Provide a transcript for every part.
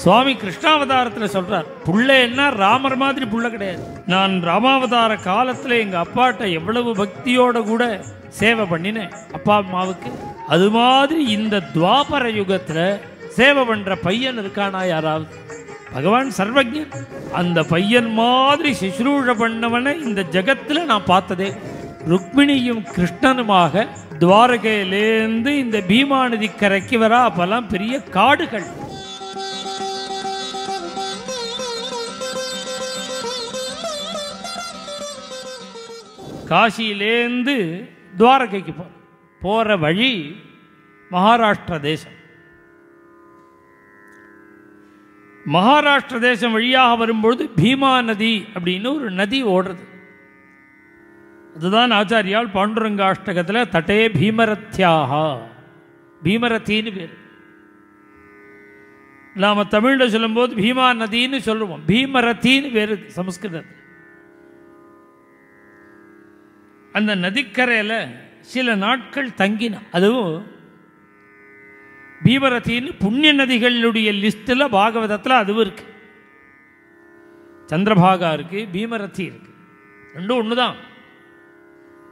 சுவாமி கிருஷ்ணாவதாரத்தில் சொல்றார், புள்ளைன்னா ராமர் மாதிரி புள்ள கிடையாது. நான் ராமாவதார காலத்தில் எங்கள் அப்பாட்ட எவ்வளவு பக்தியோட கூட சேவை பண்ணினேன் அப்பா அம்மாவுக்கு, அது மாதிரி இந்த துவாபர யுகத்தில் சேவை பண்ணுற பையன் இருக்கானா யாராவது? பகவான் சர்வஜன். அந்த பையன் மாதிரி சிசுரூஷ பண்ணவனை இந்த ஜகத்தில் நான் பார்த்ததே. ருக்மிணியும் கிருஷ்ணனுமாக துவாரகையிலேருந்து இந்த பீமா நதி கரைக்கு வரா. அப்பெல்லாம் பெரிய காடுகள். காசியிலேருந்து துவாரகைக்கு போகிற வழி மகாராஷ்டிர தேசம். மகாராஷ்டிர தேசம் வழியாக வரும்பொழுது பீமா நதி அப்படின்னு ஒரு நதி ஓடுறது. அதுதான் ஆச்சாரியால் பாண்டுரங்காஷ்டகத்தில் தட்டே பீமரத்யாகா, பீமரத்தின்னு பேர். நாம் தமிழில் சொல்லும்போது பீமா நதின்னு சொல்லுவோம், பீமரத்தின்னு பேர் சமஸ்கிருதத்தில். அந்த நதிக்கரையில் சில நாட்கள் தங்கின. அதுவும் பீமரத்தின்னு புண்ணிய நதிகளுடைய லிஸ்ட்டில் பாகவதத்தில் அதுவும் இருக்கு. சந்திரபாகா இருக்கு, பீமரத்தி இருக்கு, ரெண்டும் ஒன்று தான்.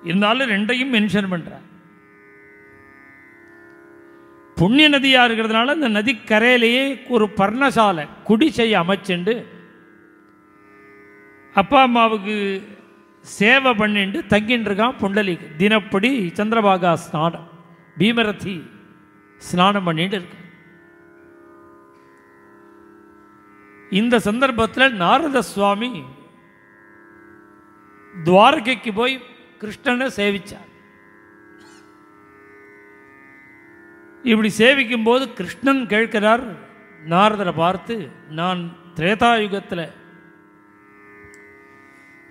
இருந்தாலும் ரெண்டையும் மென்ஷன் பண்ணுறார். புண்ணிய நதியாக இருக்கிறதுனால இந்த நதிக்கரையிலேயே ஒரு பர்ணசாலை குடிசையை அமைச்சுண்டு அப்பா அம்மாவுக்கு சேவை பண்ணிட்டு தங்கின்னு இருக்கான் புண்டலீக். தினப்படி சந்திரபாகா ஸ்நானம், பீமரத்தி ஸ்நானம் பண்ணிட்டு இருக்கு. இந்த சந்தர்ப்பத்தில் நாரத சுவாமி துவாரகைக்கு போய் கிருஷ்ணனை சேவிச்சார். இப்படி சேவிக்கும் போது கிருஷ்ணன் கேட்கிறார் நாரதரை பார்த்து, நான் திரேதாயுகத்தில்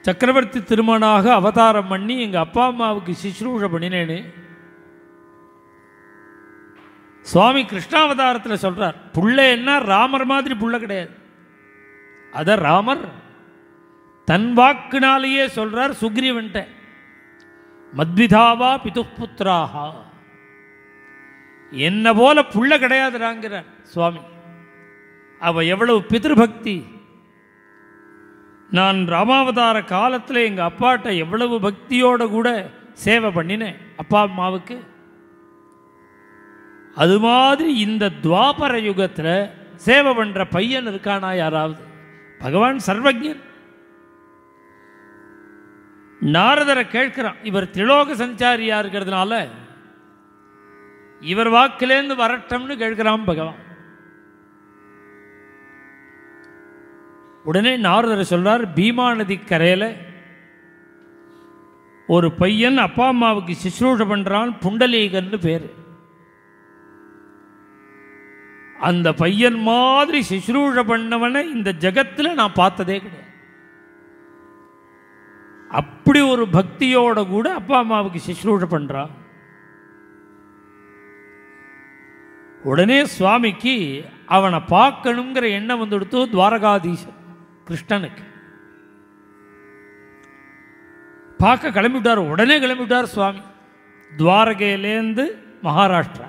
சக்கரவர்த்தி திருமணாக அவதாரம் பண்ணி எங்கள் அப்பா அம்மாவுக்கு சிசுரூஷ பண்ணினேன்னு சுவாமி கிருஷ்ணாவதாரத்தில் சொல்கிறார். புள்ளைன்னா ராமர் மாதிரி புள்ள கிடையாது. அதை ராமர் தன் வாக்குனாலேயே சொல்கிறார் சுக்ரீவன்ட்ட, மத்விதாவா பிதுப்புத்திராகா, என்ன போல புள்ள கிடையாதுறாங்கிறார் சுவாமி. அவ எவ்வளவு பிதிருபக்தி! நான் ராமாவதார காலத்தில் எங்கள் அப்பாட்ட எவ்வளவு பக்தியோடு கூட சேவை பண்ணினேன் அப்பா அம்மாவுக்கு, அது மாதிரி இந்த துவாபர யுகத்தில் சேவை பண்ணுற பையன் இருக்கானா யாராவது? பகவான் சர்வஜன். நாரதரை கேட்கிறான். இவர் திலோக சஞ்சாரியா இருக்கிறதுனால இவர் வாக்கிலேருந்து வரட்டும்னு கேட்கிறான் பகவான். உடனே நாரதரை சொல்றார், பீமா நதி கரையில் ஒரு பையன் அப்பா அம்மாவுக்கு சிசுரூஷ பண்ணுறான், புண்டலீகன்னு பேர். அந்த பையன் மாதிரி சிசுரூஷ பண்ணவனை இந்த ஜகத்தில் நான் பார்த்ததே கிடையாது. அப்படி ஒரு பக்தியோட கூட அப்பா அம்மாவுக்கு சிசுரூஷ பண்ணுறான். உடனே சுவாமிக்கு அவனை பார்க்கணுங்கிற எண்ணம் வந்துடுத்து துவாரகாதீசன் கிருஷ்ணனுக்கு. பார்க்க கிளம்பிவிட்டார். உடனே கிளம்பிவிட்டார் சுவாமி துவாரகையிலேருந்து மகாராஷ்டிரா.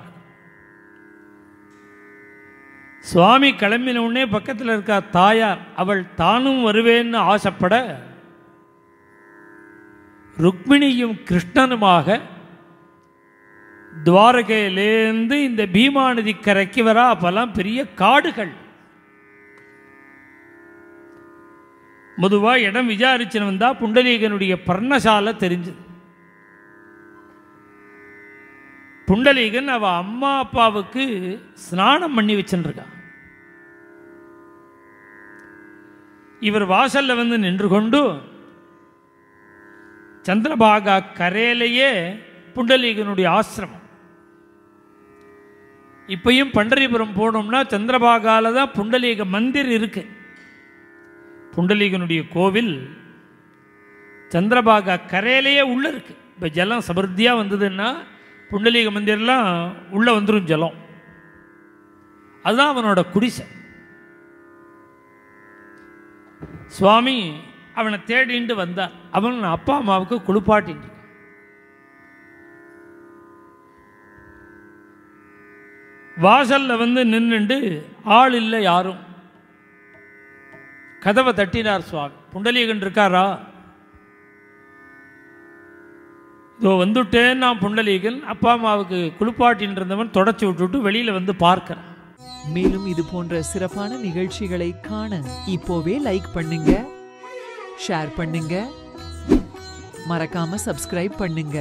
சுவாமி கிளம்பின உடனே பக்கத்தில் இருக்க தாயார் அவள் தானும் வருவேன்னு ஆசைப்பட ருக்மிணியும் கிருஷ்ணனுமாக துவாரகையிலேருந்து இந்த பீமா நதி கரைக்கு வரா. அப்பெல்லாம் பெரிய காடுகள். பொதுவாக இடம் விசாரிச்சுன்னு வந்தால் புண்டலீகனுடைய பர்ணசாலை தெரிஞ்சுது. புண்டலீகன் அவ அம்மா அப்பாவுக்கு ஸ்நானம் பண்ணி வச்சுருக்கான். இவர் வாசல்ல வந்து நின்று கொண்டு சந்திரபாகா கரையிலேயே புண்டலீகனுடைய ஆசிரமம். இப்பயும் பண்டரிபுரம் போனோம்னா சந்திரபாகால தான் புண்டலீக மந்திர் இருக்கு. புண்டலீகனுடைய கோவில் சந்திரபாகா கரையிலேயே உள்ள இருக்கு. இப்போ ஜலம் சமர்த்தியாக வந்ததுன்னா புண்டலீக மந்திரெலாம் உள்ளே வந்துடும் ஜலம். அதுதான் அவனோட குடிசை. சுவாமி அவனை தேடிட்டு வந்தார். அவன் அப்பா அம்மாவுக்கு குளிப்பாட்டிட்டு வாசலில் வந்து நின்றுண்டு ஆள் இல்லை யாரும். கதவை தட்டினார் சுவாமி. புண்டலீகன் இருக்காரா? இதோ வந்துட்டேன் நான் புண்டலீகன். அப்பா அம்மாவுக்கு குளிப்பாட்டின் இருந்தவன் தொடச்சி விட்டுட்டு வெளியில வந்து பார்க்கிறேன். மேலும் இது போன்ற சிறப்பான நிகழ்ச்சிகளை காண இப்போவே லைக் பண்ணுங்க, ஷேர் பண்ணுங்க, மறக்காம சப்ஸ்கிரைப் பண்ணுங்க.